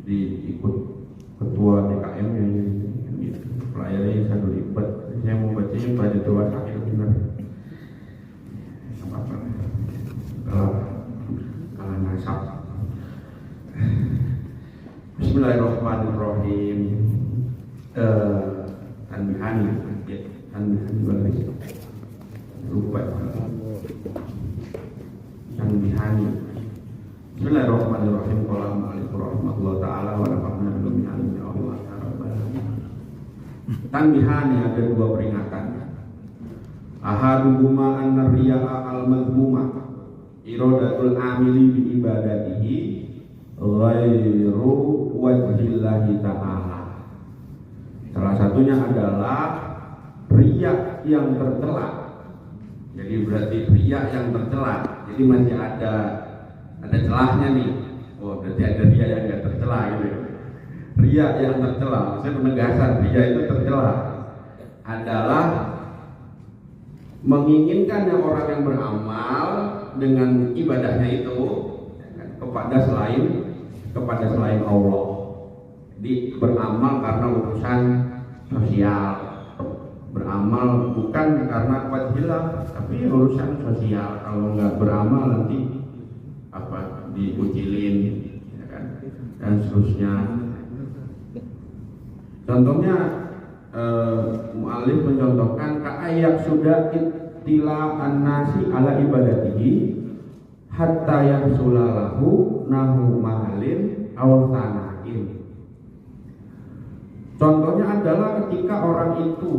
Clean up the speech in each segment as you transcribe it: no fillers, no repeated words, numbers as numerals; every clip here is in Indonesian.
ikut ketua TKM yang gitu. Pelayannya satu lipat. Saya mau bacanya pada tua sakit benar. Apa? Kalau nasab. Bismillahirrahmanirrahim. Tanbihan balik. Lupa. Tanbihan. Bismillahirrahmanirrahim. Assalamualaikum warahmatullahi taala wa barakatuh. Ya Allah. Tanbihan ada dua peringatan. Ahaduhuma anna riya'a al-madhmumah iradatul amili bi ibadatihi ghairu wajhillahi ta'ala. Salah satunya adalah riya yang tercela. Jadi berarti riya yang tercela. Jadi masih ada celahnya nih. Oh, berarti ada riya yang enggak tercela gitu ya. Riya yang tercela, saya penegasan riya itu tercela adalah menginginkannya orang yang beramal dengan ibadahnya itu kepada selain Allah. Jadi beramal karena urusan sosial, beramal bukan karena wajiblah, tapi urusan sosial. Kalau nggak beramal nanti dikucilin, ya kan? Dan seterusnya. Contohnya mu'alif mencontohkan ka'ayak sudah ittila an-nasi ala ibadatihi hatta yahsulalahu nahu mahalin aw sanain. Contohnya adalah ketika orang itu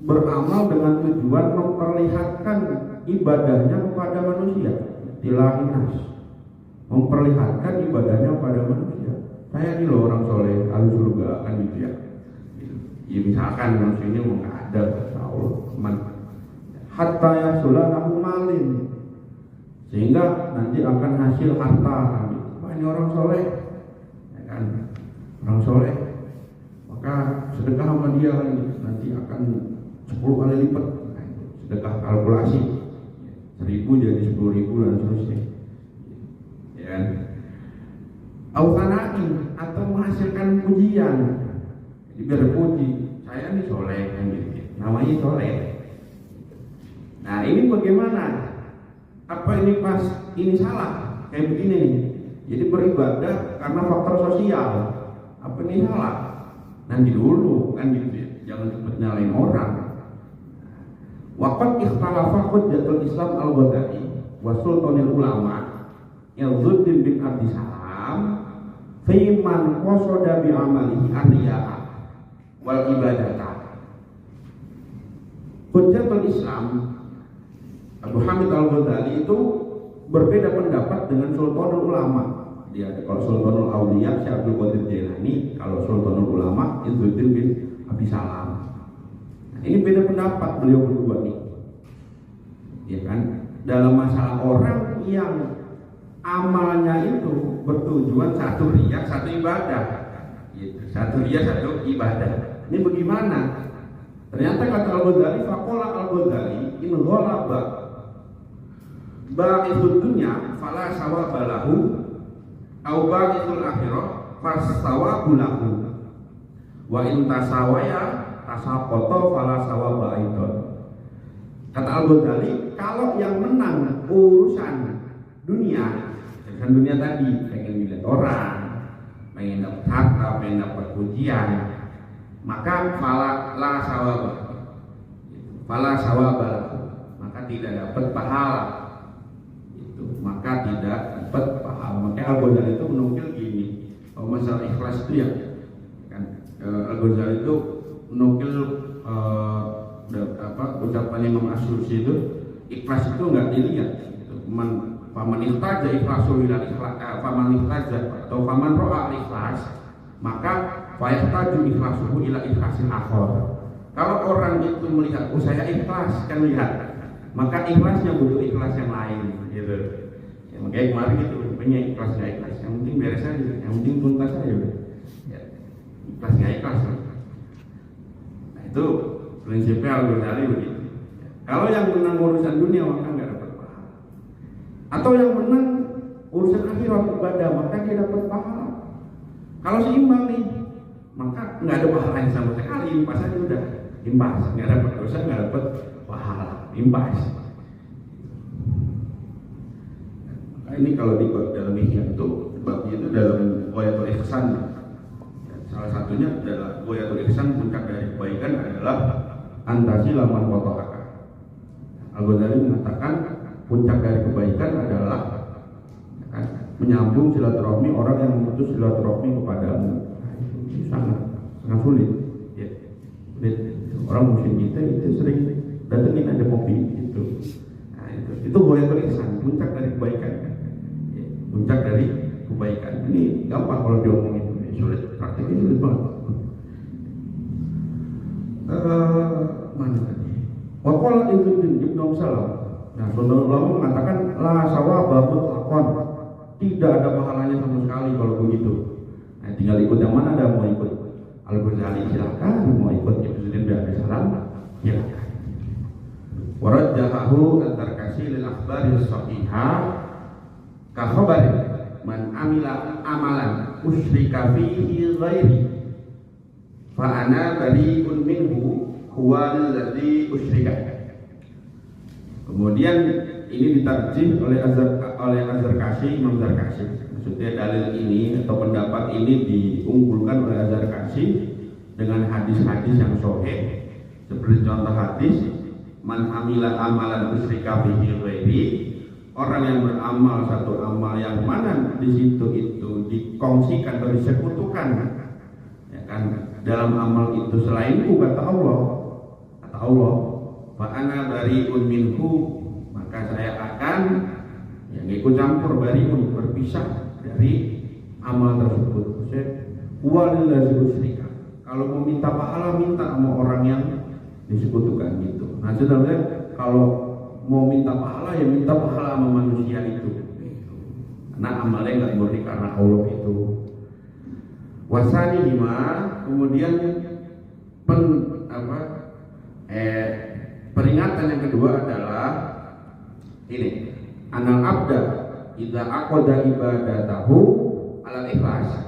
beramal dengan tujuan memperlihatkan ibadahnya kepada manusia. Tilahinas, memperlihatkan ibadahnya kepada manusia. Saya ini loh orang soleh, ahli surga kan gitu ya. Ya misalkan manusia ini mau nggak ada, Allah teman. Hatta yasulahu malin, sehingga nanti akan hasil harta. Wah ini orang soleh, ya kan? Orang soleh. Maka sedekah sama dia nanti akan 10 kali lipat. Nah, sedekah kalkulasi 1.000 jadi 10.000 dan seterusnya. Ya kan? Autanain atau menghasilkan pujian. Jadi biar puji, saya ini soleh kan gitu. Namanya soleh. Nah ini bagaimana? Apa ini pas? Ini salah? Kayak begini nih. Jadi beribadah karena faktor sosial. Apa ini salah? Nanti dulu kan gitu ya, jangan cepat nyalain orang. Waqad ikhtalafa hujjatul Islam al-Ghazali wa sultanul ulama Izzuddin bin Abdi Salam fi man qasada bi amalihi ar-riya'a wal ibadata. Hujjatul Islam Abu Hamid al-Ghazali itu berbeda pendapat dengan sultanul ulama. Dia kalau Sultanul Auliya Syekh Abdul Qadir Jailani, kalau Sultanul Ulama Izzuddin bin Abi Salam. Nah, ini beda pendapat beliau berdua nih. Ya kan? Dalam masalah orang yang amalnya itu bertujuan satu riya, satu ibadah. Gitu. Satu riya, satu ibadah. Ini bagaimana? Ternyata kata Al-Ghazali, faqala Al-Ghazali in ghalaba ba'ithud dunya fala sawaba lahu au ba'ithul akhirah fasawabu lahu wa in tasawaya tasaqata fala sawaba aidan. Kata Al-Ghazali, kalau yang menang urusan dunia tadi, pengen dilihat orang, pengen dapat harta, pengen dapat pujian, maka fala sawaba lahu, maka tidak dapat pahala. Maka tidak dapat pahala. Makanya Al-Ghazali itu menukil gini, kalau masalah ikhlas itu ya kan, Al-Ghazali itu menukil ucapan Imam Asy'ari itu, ikhlas itu nggak dilihat gitu. Faman ihtaja ikhlasu ila ikhlas, faman ihtaja atau faman ro'a ikhlas, maka fayahtaju ikhlasuhu ila ikhlasil akhar. Kalau orang itu melihat, oh saya ikhlas, kan lihat, maka ikhlasnya butuh ikhlas yang lain gitu. Ya, makanya kemarin gitu, punya ikhlas nggak ikhlas, yang penting beres aja, yang penting tuntas aja udah. Ya, ikhlas nggak ikhlas. Nah itu prinsipnya Al-Ghazali begitu. Ya. Kalau yang menang urusan dunia maka nggak dapat pahala. Atau yang menang urusan akhirat ibadah maka dia dapat pahala. Kalau seimbang nih, maka nggak ada pahalanya sama sekali, impas aja udah, impas, nggak dapat dosa, nggak dapat pahala, impas. Nah, ini kalau di dalam ihya itu, babnya itu dalam Ghayatul Ihsan. Salah satunya adalah Ghayatul Ihsan, puncak dari kebaikan adalah antasila man qata'aka. Al-Ghazali mengatakan puncak dari kebaikan adalah menyambung silaturahmi orang yang memutus silaturahmi kepadamu. Itu sangat sulit. Ya. Sulit. Orang muslim kita itu sering datengin ada kopi gitu. Nah, itu Ghayatul Ihsan, puncak dari kebaikan. Ya. Puncak dari kebaikan. Ini gampang kalau diomongin, sulit, praktiknya sulit banget. Mana tadi? Waqala Ibnu Salam. Nah, saudara ulama mengatakan la sawaba mutlaqan. Tidak ada pahalanya sama sekali kalau begitu. Nah, tinggal ikut yang mana, ada mau ikut Al-Ghazali silakan, mau ikut Ibnu Salam silakan. Warajjahu at-Tarkasi lil akhbari as-sahihah ka khabari man amila amalan usyrika fihi ghairi fa ana bari'un minhu huwa alladhi usyrika. Kemudian ini ditarjih oleh Az-Zarkashi, Imam Zarkashi. Maksudnya dalil ini atau pendapat ini diunggulkan oleh Az-Zarkashi dengan hadis-hadis yang sahih. Seperti contoh hadis man amila amalan usyrika fihi ghairi, orang yang beramal satu amal yang mana di situ itu dikongsikan atau disekutukan, ya kan, dalam amal itu selainku, kata Allah, fa ana bari'un minhu, maka saya akan yang ikut campur, bari'un, berpisah dari amal tersebut. Walillahi usyrika, kalau mau minta pahala minta sama orang yang disekutukan gitu. Nah, sebenarnya kalau mau minta pahala ya minta pahala sama manusia itu, karena amalnya nggak murni karena Allah itu. Wasani lima, kemudian peringatan yang kedua adalah ini, anal abda idza aqada ibadatahu alal ikhlas.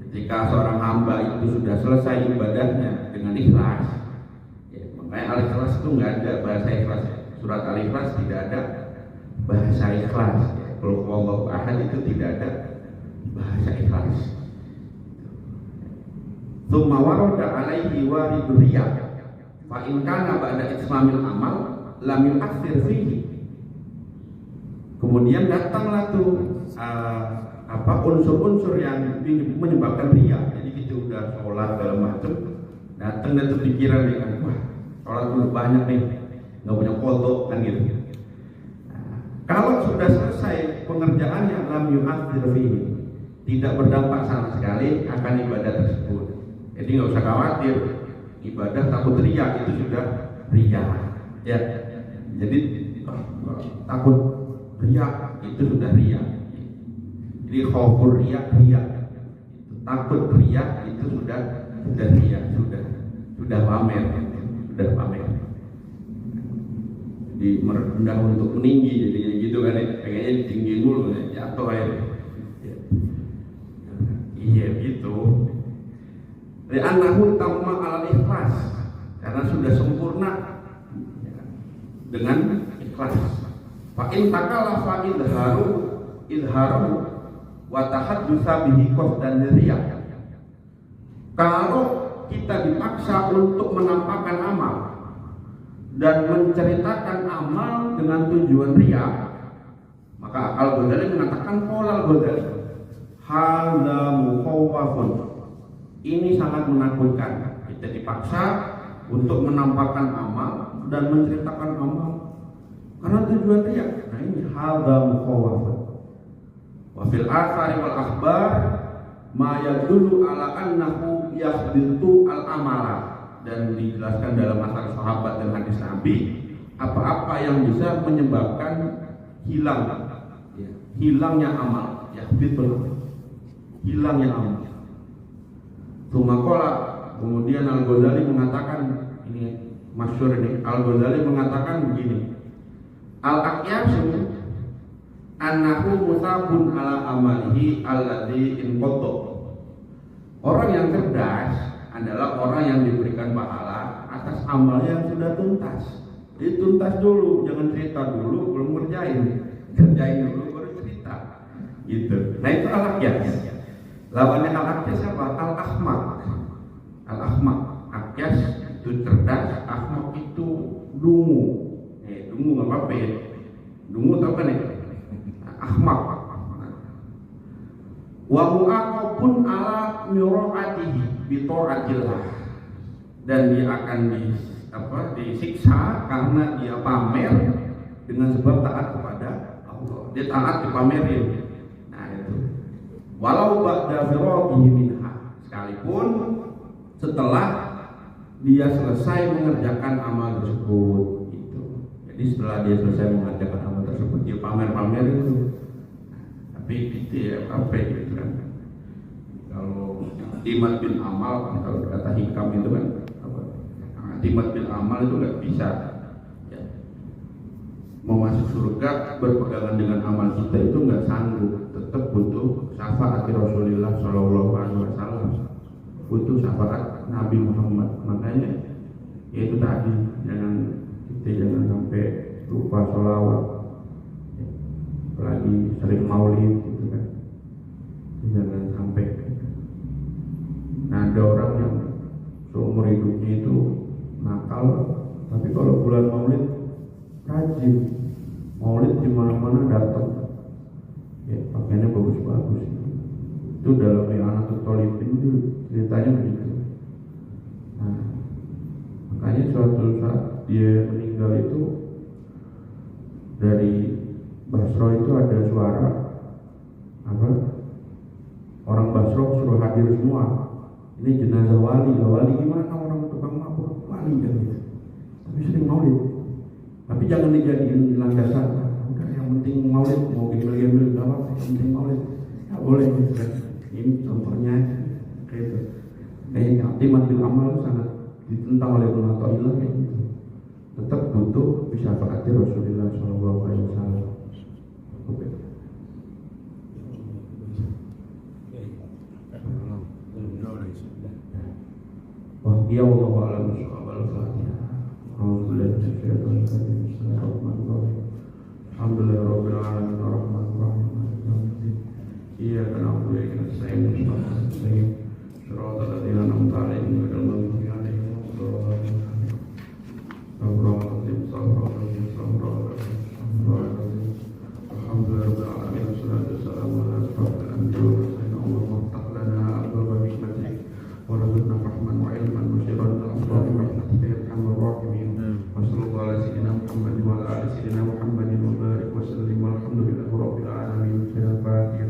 Ketika seorang hamba itu sudah selesai ibadahnya dengan ikhlas, ya, makanya al-ikhlas itu nggak ada bahasa ikhlas. Surat al-ikhlas tidak ada bahasa ikhlas. Kalau Allah ahad itu tidak ada bahasa ikhlas. Tsumma warada alaihi waridul riya fa in kana ba'da itmamil amal lam yu'athir fihi. Kemudian datanglah tuh unsur-unsur yang menyebabkan riya. Jadi kita udah sholat segala macam, datang dan terpikiran nih kan, wah sholat udah banyak nih, nggak punya foto kan gitu. Nah, kalau sudah selesai pengerjaannya lam yu'athir fihi, tidak berdampak sama sekali akan ibadah tersebut. Jadi nggak usah khawatir, ibadah takut riya itu sudah riya, ya. Jadi takut riya itu sudah riya. Jadi khaufur riya, takut riya itu sudah riya, sudah pamer. Jadi merendah untuk meninggi, jadi gitu kan, pengennya tinggi dulu, jatuh air. Iya gitu. Li'annahu tamma alal ikhlas, karena sudah sempurna dengan ikhlas. Fa in takalafa idharu wa tahaddusa bihi qasdan riya. Kalau kita dipaksa untuk menampakkan amal dan menceritakan amal dengan tujuan riya, maka Al-Ghazali mengatakan qala Al-Ghazali hadza mukhawwafun, ini sangat menakutkan. Kita dipaksa untuk menampakkan amal dan menceritakan amal karena tujuan riya. Nah, ini hadza mukhawwafun. Wa fil athari wal akhbar ma yadullu ala annahu yakhbitu al amala, dan dijelaskan dalam asar sahabat dan hadis Nabi apa-apa yang bisa menyebabkan hilangnya amal, hilangnya amal. Tumakola, kemudian Al-Ghazali mengatakan, ini masyhur ini, Al-Ghazali mengatakan begini, al-aqyasu annahu musabun ala amalihi alladhi inqadha. Orang yang cerdas adalah orang yang diberikan pahala atas amal yang sudah tuntas. Jadi tuntas dulu, jangan cerita dulu belum kerjain dulu baru cerita. Gitu. Nah itu al-akyas. Lawannya al-akyas apa? Al-ahmak. Al-ahmak. Akyas itu cerdas, ahmak itu dungu. Dungu nggak apa-apa ya. Dungu tau kan ya? Ahmak. Wa mu'aqabun ala mura'atihi bi ta'atillah. Dan dia akan disiksa karena dia pamer dengan sebab taat kepada Allah. Dia taat dipamerin. Nah itu. Walau ba'da firaghihi minha, sekalipun setelah dia selesai mengerjakan amal tersebut gitu. Jadi setelah dia selesai mengerjakan amal tersebut dia pamer-pamer itu. Tapi gitu ya, apa gitu kan. Kalau timat bin amal, kalau kata hikam itu kan timat bil amal itu nggak bisa ya. Mau masuk surga berpegangan dengan amal kita itu nggak sanggup, tetap butuh syafaat Rasulullah Shallallahu Alaihi Wasallam, butuh syafaat Nabi Muhammad. Makanya ya itu tadi, jangan sampai lupa sholawat, apalagi sering maulid gitu kan, jangan sampai. Nah ada orang yang seumur hidupnya itu nakal, tapi kalau bulan maulid rajin, maulid di mana-mana datang, ya pakaiannya bagus-bagus. Itu dalam anak Tolipin itu ceritanya begitu. Nah, makanya suatu saat dia meninggal itu dari Basro itu ada suara orang Basro suruh hadir semua. Ini jenazah wali gimana orang tukang mabuk wali kan gitu. Tapi sering maulid. Tapi jangan dijadiin landasan. Udah yang penting maulid, mau gembel-gembel enggak apa-apa, yang penting maulid. Enggak boleh gitu kan. Ini contohnya gitu. Kayaknya timat bil amal sangat ditentang oleh ulama Ta'ila kayak gitu. Tetap butuh syafaat Rasulullah Shallallahu Alaihi Wasallam. Ya Allah alam soal Fatihah. Alhamdulillah Alhamdulillah rabbil alamin arrahmanir rahim. Iyyaka na'budu wa iyyaka nasta'in. Shiratal ladzina an'amta 'alaihim ghairil maghdubi 'alaihim waladdallin. Alhamdulillah rabbil alamin wassalatu wassalamu ala asyrafil anbiya'i wal mursalin. Allahumma iftah lana abwaaba hikmatik warzuqna fahman wa ilman musyiran al-afdal rahmatika ya arhamar rahimin. Wa sallallahu ala sayyidina Muhammadin wa ala ali sayyidina Muhammadin wa barik wa sallim walhamdulillahi rabbil alamin. Al-Fatihah.